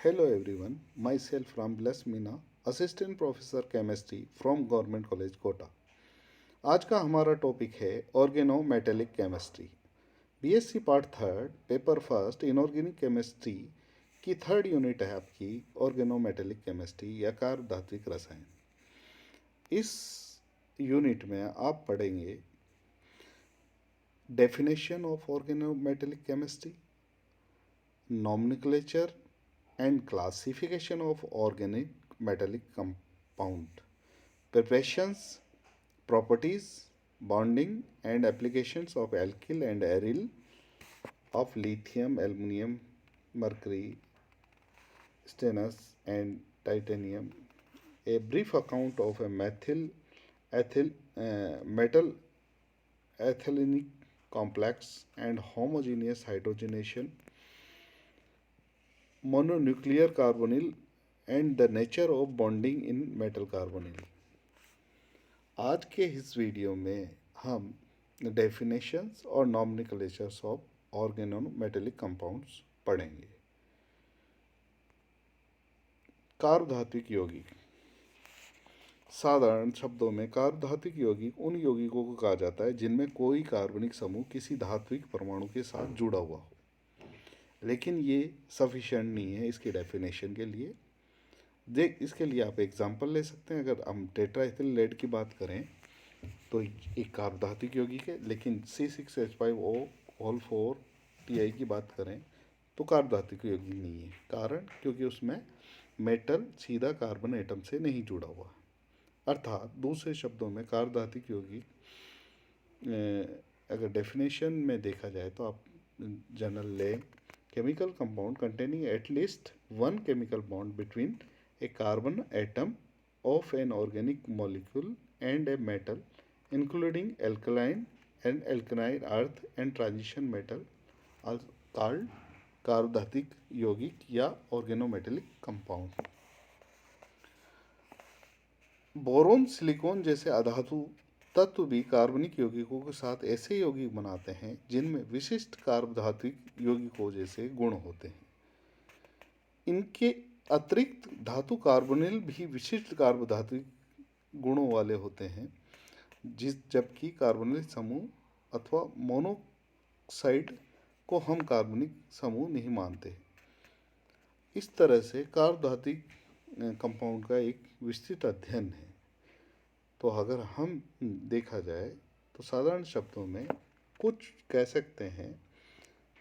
Hello everyone, myself Ramvilas Meena, Assistant Professor Chemistry from Government College Kota. आज का हमारा topic है organometallic chemistry. BSc part third paper first inorganic chemistry की third unit है आपकी organometallic chemistry या कार्बधात्विक रसायन। इस यूनिट में आप पढ़ेंगे definition of organometallic chemistry, nomenclature and classification of organic metallic compound, preparations, properties, bonding and applications of alkyl and aryl of lithium, aluminum, mercury, stainless and titanium, a brief account of a metal ethylenic complex and homogeneous hydrogenation, mononuclear carbonyl and the nature of bonding in metal carbonyl। आज के इस video में हम definitions और नॉमेनक्लेचर्स of organometallic compounds पढ़ेंगे। कार्बधात्विक यौगिक, साधारण शब्दों में कार्बधात्विक यौगिक उन यौगिकों को कहा जाता है जिनमें कोई कार्बनिक समूह किसी धात्विक परमाणु के साथ जुड़ा हुआ हो, लेकिन ये सफिशिएंट नहीं है इसके डेफिनेशन के लिए। इसके लिए आप एग्जांपल ले सकते हैं। अगर हम टेट्राइथिल लेड की बात करें तो एक कार्बधात्विक यौगिक है, लेकिन C6H5O होल 4 Ti की बात करें तो कार्बधात्विक यौगिक नहीं है। कारण क्योंकि उसमें मेटल सीधा कार्बन एटम से नहीं जुड़ा हुआ। अर्थात दूसरे शब्दों में कार्बधात्विक यौगिक अगर डेफिनेशन में देखा जाए तो आप जनरल लें, chemical compound containing at least one chemical bond between a carbon atom of an organic molecule and a metal, including alkaline and alkaline earth and transition metal, are called कार्बधात्विक यौगिक या organometallic compound. Boron, silicon जैसे अधातु तत्व भी कार्बनिक यौगिकों के साथ ऐसे यौगिक बनाते हैं जिनमें विशिष्ट कार्बधात्विक यौगिकों जैसे गुण होते हैं। इनके अतिरिक्त धातु कार्बोनिल भी विशिष्ट कार्बधात्विक गुणों वाले होते हैं, जबकि कार्बोनिल समूह अथवा मोनोक्साइड को हम कार्बनिक समूह नहीं मानते। इस तरह से कार्बधात्विक कंपाउंड का एक विस्तृत अध्ययन है। तो अगर हम देखा जाए तो साधारण शब्दों में कुछ कह सकते हैं,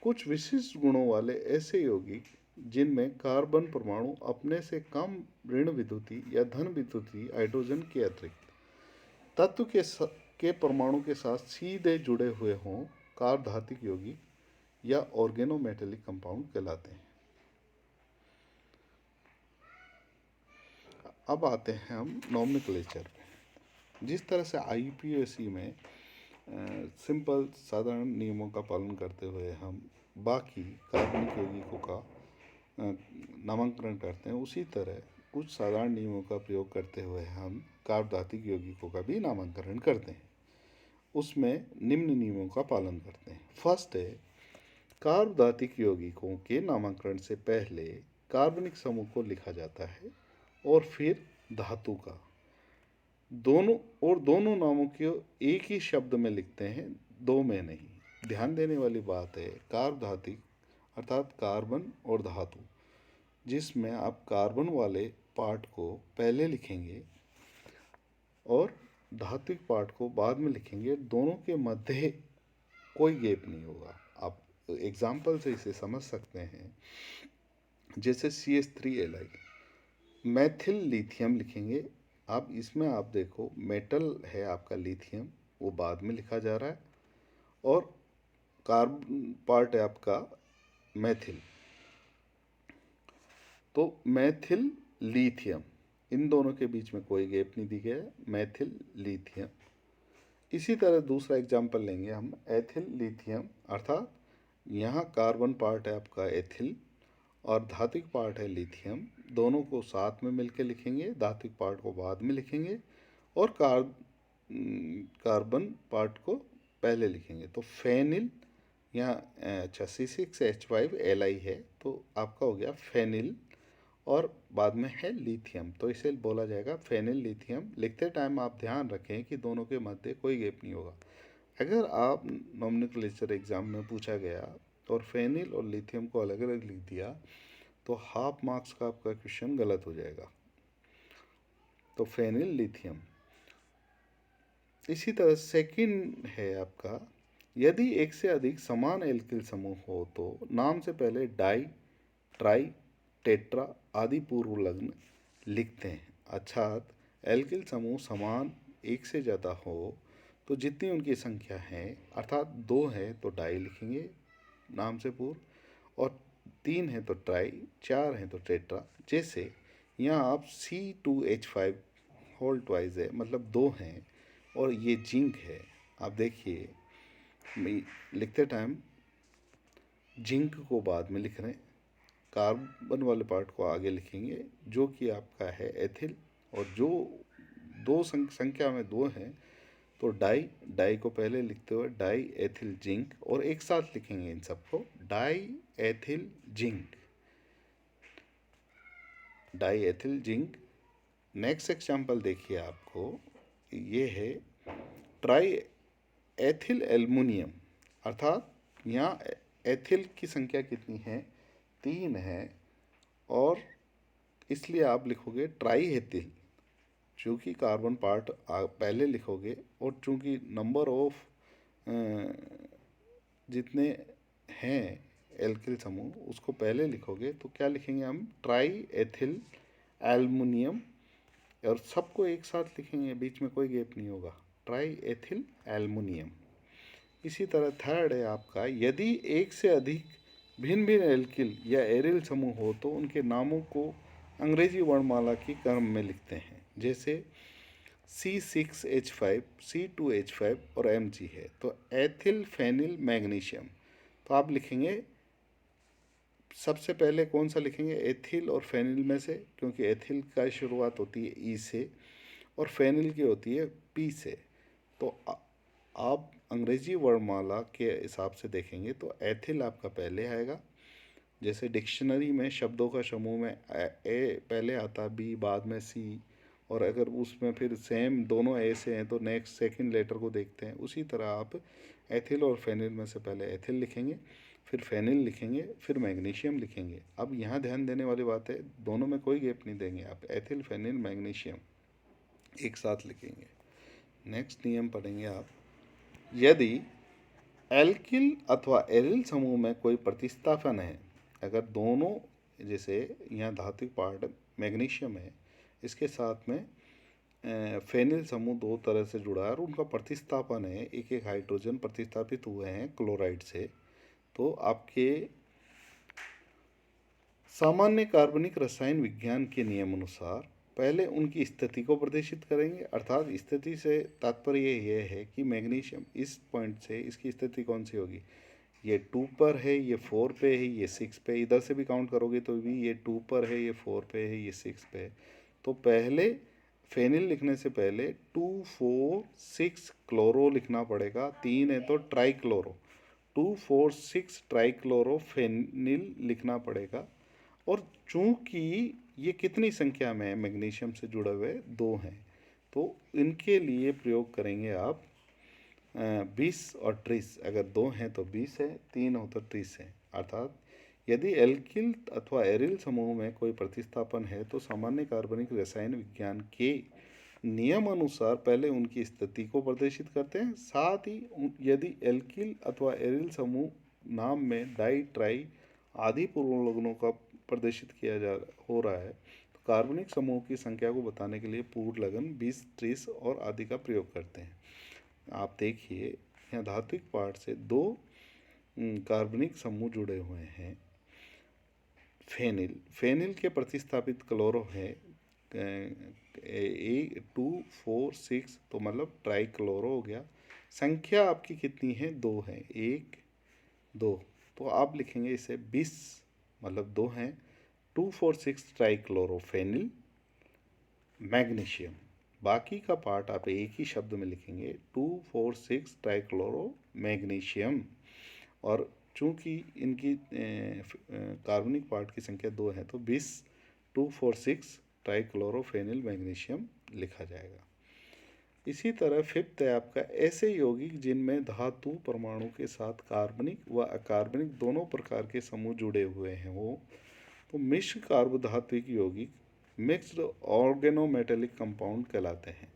कुछ विशिष्ट गुणों वाले ऐसे यौगिक जिनमें कार्बन परमाणु अपने से कम ऋण विद्युतीय या धन विद्युतीय हाइड्रोजन के अतिरिक्त तत्व के परमाणु के साथ सीधे जुड़े हुए हों, कार्बधात्विक यौगिक या ऑर्गेनोमेटेलिक कंपाउंड कहलाते हैं। अब आते हैं हम नॉमेनक्लेचर पे। जिस तरह से IUPAC में सिंपल साधारण नियमों का पालन करते हुए हम बाकी कार्बनिक यौगिकों का नामांकन करते हैं, उसी तरह कुछ साधारण नियमों का प्रयोग करते हुए हम कार्बधात्विक यौगिकों का भी नामांकन करते हैं। उसमें निम्न नियमों का पालन करते हैं। फर्स्ट है, कार्बधात्विक यौगिकों के नामांकन से पहले कार्बनिक समूह को लिखा जाता है और फिर धातु का। दोनों नामों को एक ही शब्द में लिखते हैं, दो में नहीं। ध्यान देने वाली बात है, कार्बधात्विक अर्थात कार्बन और धातु, जिसमें आप कार्बन वाले पार्ट को पहले लिखेंगे और धात्विक पार्ट को बाद में लिखेंगे। दोनों के मध्य कोई गैप नहीं होगा। आप एग्जाम्पल से इसे समझ सकते हैं। जैसे CH3Li, मैथिल लिथियम लिखेंगे आप। इसमें आप देखो मेटल है आपका लिथियम, वो बाद में लिखा जा रहा है, और कार्बन पार्ट है आपका मैथिल। तो मैथिल लिथियम, इन दोनों के बीच में कोई गैप नहीं दी गया है, मैथिल लिथियम। इसी तरह दूसरा एग्जाम्पल लेंगे हम, एथिल लिथियम, अर्थात यहाँ कार्बन पार्ट है आपका एथिल और धात्विक पार्ट है लिथियम। दोनों को साथ में मिलकर लिखेंगे, धात्विक पार्ट को बाद में लिखेंगे और कार्बन पार्ट को पहले लिखेंगे। तो फेनिल, यहाँ अच्छा C6H5Li है तो आपका हो गया फेनिल और बाद में है लिथियम, तो इसे बोला जाएगा फेनिल लिथियम। लिखते टाइम आप ध्यान रखें कि दोनों के मध्य कोई गैप नहीं होगा। अगर आप नॉमेनक्लेचर एग्ज़ाम में पूछा गया और फेनिल और लिथियम को अलग अलग लिख दिया तो हाफ मार्क्स का आपका क्वेश्चन गलत हो जाएगा। तो फेनिल लिथियम। इसी तरह सेकंड है आपका, यदि एक से अधिक समान एल्किल समूह हो तो नाम से पहले डाई, ट्राई, टेट्रा आदि पूर्व लग्न लिखते हैं। अर्थात एल्किल समूह समान एक से ज़्यादा हो तो जितनी उनकी संख्या है, अर्थात 2 है तो डाई लिखेंगे नाम से पूर्व, और 3 है तो ट्राई, 4 है तो टेट्रा। जैसे यहाँ आप C2H5 होल ट्वाइस है, मतलब 2 हैं और ये जिंक है। आप देखिए लिखते टाइम जिंक को बाद में लिख रहे हैं, कार्बन वाले पार्ट को आगे लिखेंगे जो कि आपका है एथिल, और जो दो संख्या में 2 हैं तो डाई, डाई को पहले लिखते हुए डाई एथिल जिंक, और एक साथ लिखेंगे इन सबको die ethyl zinc, die ethyl zinc. Next example देखिए आपको, ये है ट्राई एथिल एल्युमिनियम, अर्थात यहाँ एथिल की संख्या कितनी है, 3 है, और इसलिए आप लिखोगे ट्राई एथिल, चूँकि कार्बन पार्ट पहले लिखोगे और चूँकि नंबर ऑफ जितने हैं एल्किल समूह उसको पहले लिखोगे तो क्या लिखेंगे हम, ट्राई एथिल एल्युमिनियम, और सबको एक साथ लिखेंगे, बीच में कोई गैप नहीं होगा, ट्राई एथिल एल्युमिनियम। इसी तरह थर्ड है आपका, यदि एक से अधिक भिन्न भिन्न एल्किल या एरिल समूह हो तो उनके नामों को अंग्रेजी वर्णमाला की क्रम में लिखते हैं। जैसे C6H5, C2H5 और Mg है तो एथिल फेनिल मैग्नीशियम, तो आप लिखेंगे सबसे पहले कौन सा लिखेंगे, एथिल और फेनिल में से, क्योंकि एथिल का शुरुआत होती है ई से और फेनिल की होती है पी से। तो आप अंग्रेजी वर्णमाला के हिसाब से देखेंगे तो एथिल आपका पहले आएगा, जैसे डिक्शनरी में शब्दों का समूह में ए पहले आता, बी बाद में सी, और अगर उसमें फिर सेम दोनों ए से हैं तो नेक्स्ट सेकंड लेटर को देखते हैं। उसी तरह आप एथिल और फेनिल में से पहले एथिल लिखेंगे, फिर फेनिल लिखेंगे, फिर मैग्नीशियम लिखेंगे। अब यहाँ ध्यान देने वाली बात है, दोनों में कोई गैप नहीं देंगे आप, एथिल फेनिल मैग्नीशियम एक साथ लिखेंगे। नेक्स्ट नियम पढ़ेंगे आप, यदि एल्किल अथवा एरिल समूह में कोई प्रतिस्थापन है, अगर दोनों, जैसे यहाँ धात्विक पार्ट मैग्नीशियम है, इसके साथ में फेनिल समूह 2 तरह से जुड़ा है और उनका प्रतिस्थापन है, एक एक हाइड्रोजन प्रतिस्थापित हुए हैं क्लोराइड से, तो आपके सामान्य कार्बनिक रसायन विज्ञान के नियम अनुसार पहले उनकी स्थिति को प्रदर्शित करेंगे। अर्थात स्थिति से तात्पर्य यह है कि मैग्नीशियम इस पॉइंट से इसकी स्थिति कौन सी होगी, ये 2 पर है, ये 4 पे है, ये 6 पे, इधर से भी काउंट करोगे तो भी ये 2 पर है, ये 4 पे है, ये 6 पे है। तो पहले फेनिल लिखने से पहले 2 4 6 क्लोरो लिखना पड़ेगा, 3 है तो tri chloro, 2 4 6 tri chloro phenyl लिखना पड़ेगा। और चूंकि ये कितनी संख्या में है, मैग्नीशियम से जुड़े हुए 2 हैं, तो इनके लिए प्रयोग करेंगे आप 20 और 30, अगर 2 हैं तो 20 है, 3 हो तो 30 है। अर्थात यदि एल्किल अथवा एरिल समूह में कोई प्रतिस्थापन है तो सामान्य कार्बनिक रसायन विज्ञान के नियम अनुसार पहले उनकी स्थिति को प्रदर्शित करते हैं। साथ ही यदि एल्किल अथवा एरिल समूह नाम में डाई, ट्राई आदि पूर्वलग्नों का प्रदर्शित किया जा हो रहा है तो कार्बनिक समूह की संख्या को बताने के लिए पूर्वलग्न 20, 30 और आदि का प्रयोग करते हैं। आप देखिए यहाँ धात्विक पार्ट से 2 कार्बनिक समूह जुड़े हुए हैं। फेनिल, फेनिल के प्रतिस्थापित क्लोरो है 2 4 6, तो मतलब ट्राई क्लोरो हो गया। संख्या आपकी कितनी है, 2 है, 1 2, तो आप लिखेंगे इसे 20, मतलब 2 हैं, 2 4 6 ट्राई क्लोरो फेनिल मैग्नीशियम। बाकी का पार्ट आप एक ही शब्द में लिखेंगे 2 4 6 ट्राई क्लोरो मैग्नीशियम। और चूंकि इनकी कार्बनिक पार्ट की संख्या 2 है तो 20 2,4,6 ट्राइक्लोरोफेनिल मैग्नीशियम लिखा जाएगा। इसी तरह फिफ्थ है आपका ऐसे यौगिक जिनमें धातु परमाणु के साथ कार्बनिक व अकार्बनिक दोनों प्रकार के समूह जुड़े हुए हैं वो तो मिश्र कार्बोधात्विक यौगिक मिक्स्ड ऑर्गेनोमेटेलिक कंपाउंड कहलाते हैं।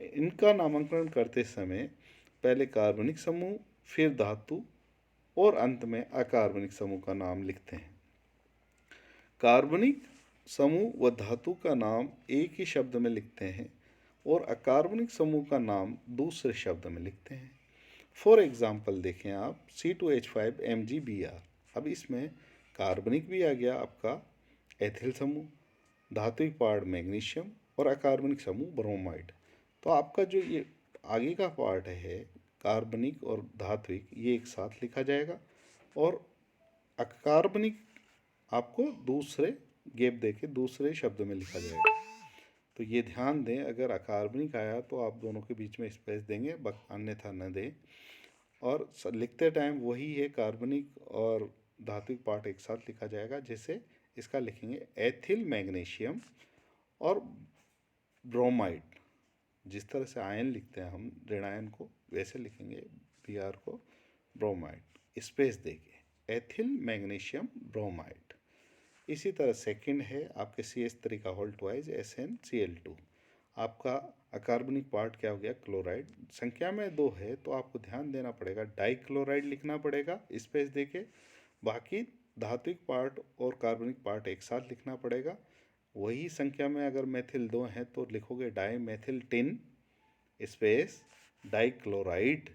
इनका नामकरण करते समय पहले कार्बनिक समूह, फिर धातु और अंत में अकार्बनिक समूह का नाम लिखते हैं। कार्बनिक समूह व धातु का नाम एक ही शब्द में लिखते हैं और अकार्बनिक समूह का नाम दूसरे शब्द में लिखते हैं। फॉर एग्जाम्पल देखें आप C2H5MgBr। अब इसमें कार्बनिक भी आ गया आपका एथिल समूह, धात्विक पार्ट मैग्नीशियम और अकार्बनिक समूह ब्रोमाइड। तो आपका जो ये आगे का पार्ट है कार्बनिक और धात्विक ये एक साथ लिखा जाएगा और अकार्बनिक आपको दूसरे गैप देके दूसरे शब्द में लिखा जाएगा। तो ये ध्यान दें, अगर अकार्बनिक आया तो आप दोनों के बीच में स्पेस देंगे, अन्यथा न दें। और लिखते टाइम वही है, कार्बनिक और धात्विक पार्ट एक साथ लिखा जाएगा। जैसे इसका लिखेंगे एथिल मैग्नीशियम और ब्रोमाइड। जिस तरह से आयन लिखते हैं हम ऋणायन को, वैसे लिखेंगे Br को ब्रोमाइड स्पेस देके एथिल मैग्नीशियम ब्रोमाइड। इसी तरह सेकंड है आपके CH3 का होल ट्वाइस SnCl2। आपका अकार्बनिक पार्ट क्या हो गया क्लोराइड, संख्या में 2 है तो आपको ध्यान देना पड़ेगा डाइक्लोराइड लिखना पड़ेगा स्पेस देके। बाकी धात्विक पार्ट और कार्बनिक पार्ट एक साथ लिखना पड़ेगा। वही संख्या में अगर मेथिल 2 हैं तो लिखोगे di methyl tin space dichloride.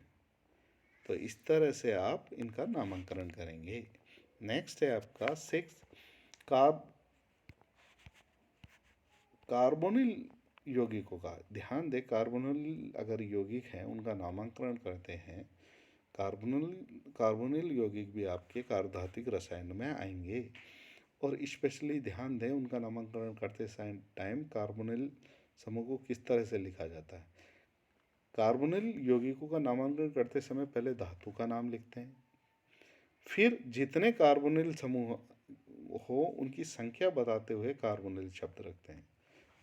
तो इस तरह से आप इनका नामकरण करेंगे। नेक्स्ट है आपका 6 कार्बोनिल यौगिकों का। ध्यान दें, कार्बोनिल अगर यौगिक हैं उनका नामकरण करते हैं। कार्बोनिल यौगिक भी आपके कार्बोधात्विक रसायन में आएंगे और स्पेशली ध्यान दें उनका नामकरण करते टाइम कार्बोनिल समूह को किस तरह से लिखा जाता है। कार्बोनिल यौगिकों का नामकरण करते समय पहले धातु का नाम लिखते हैं, फिर जितने कार्बोनिल समूह हो उनकी संख्या बताते हुए कार्बोनिल शब्द रखते हैं।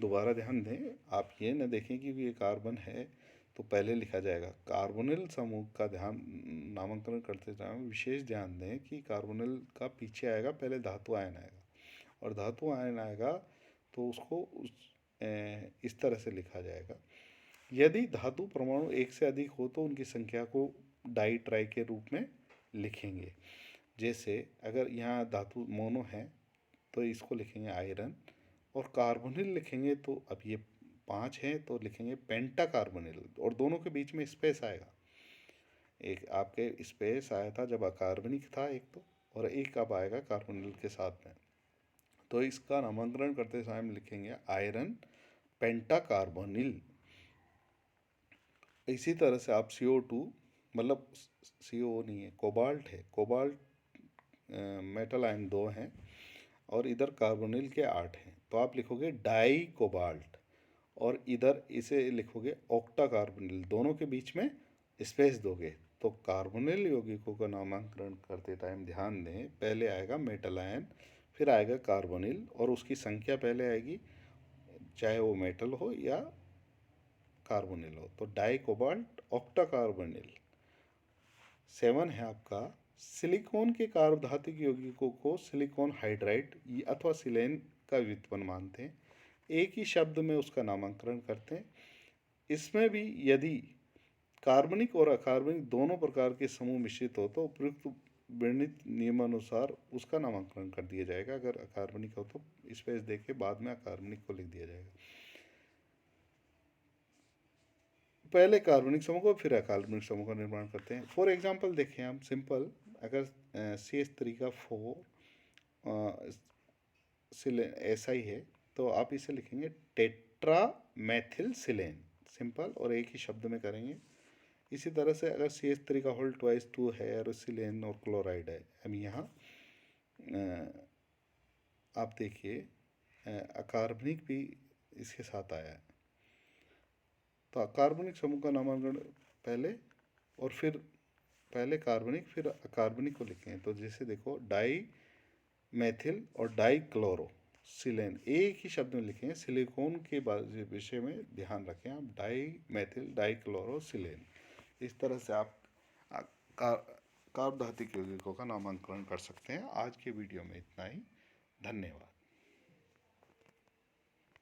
दोबारा ध्यान दें, आप ये न देखें कि ये कार्बन है तो पहले लिखा जाएगा। कार्बोनिल समूह का ध्यान नामकरण करते समय विशेष ध्यान दें कि कार्बोनिल का पीछे आएगा, पहले धातु आयन आएगा और धातु आयन आएगा तो उसको इस तरह से लिखा जाएगा। यदि धातु परमाणु एक से अधिक हो तो उनकी संख्या को डाई ट्राई के रूप में लिखेंगे। जैसे अगर यहाँ धातु मोनो है तो इसको लिखेंगे आयरन, और कार्बोनिल लिखेंगे तो अब ये 5 है तो लिखेंगे पेंटा कार्बोनिल, और दोनों के बीच में स्पेस आएगा। एक आपके स्पेस आया था जब अकार्बनिक था एक तो, और एक अब आएगा कार्बोनिल के साथ में। तो इसका नामकरण करते समय लिखेंगे आयरन पेंटा कार्बोनिल। इसी तरह से आप CO2 मतलब CO नहीं है, कोबाल्ट है, कोबाल्ट मेटल आयन 2 हैं और इधर कार्बोनिल के 8 हैं तो आप लिखोगे डाई कोबाल्ट, और इधर इसे लिखोगे ऑक्टा कार्बोनिल, दोनों के बीच में स्पेस दोगे। तो कार्बोनिल यौगिकों का नामकरण करते टाइम ध्यान दें, पहले आएगा मेटल आयन, फिर आएगा कार्बोनिल और उसकी संख्या पहले आएगी, चाहे वो मेटल हो या कार्बोनिल हो। तो डाई कोबाल्ट ऑक्टा कार्बोनिल। 7 है आपका सिलिकॉन के कार्बोधात्विक यौगिकों को सिलिकॉन हाइड्राइड अथवा सिलेन का व्युत्पन्न मानते हैं, एक ही शब्द में उसका नामकरण करते हैं। इसमें भी यदि कार्बनिक और अकार्बनिक दोनों प्रकार के समूह मिश्रित हो तो उपयुक्त वर्णित नियमानुसार उसका नामकरण कर दिया जाएगा। अगर अकार्बनिक हो तो स्पेस देके बाद में अकार्बनिक को लिख दिया जाएगा। पहले कार्बनिक समूह को फिर अकार्बनिक समूह का निर्माण करते हैं। फॉर एग्जांपल देखें हम सिंपल, अगर CH3 का 4 SI है तो आप इसे लिखेंगे टेट्रा मैथिल सिलेन, सिंपल, और एक ही शब्द में करेंगे। इसी तरह से अगर CH3 का होल ट्वाइस 2 है और सिलेन और क्लोराइड है, अब यहाँ आप देखिए अकार्बनिक भी इसके साथ आया है तो अकार्बनिक समूह का नामकरण पहले और फिर पहले कार्बनिक फिर अकार्बनिक को लिखें। तो जैसे देखो डाई मैथिल और डाई क्लोरो, सिलेन, एक ही शब्द में लिखें। सिलिकॉन के विषय में ध्यान रखें आप, डाई मेथिल डाइक्लोरोसिलेन। इस तरह से आप कार्बधातुक यौगिकों का नामांकन कर सकते हैं। आज के वीडियो में इतना ही। धन्यवाद।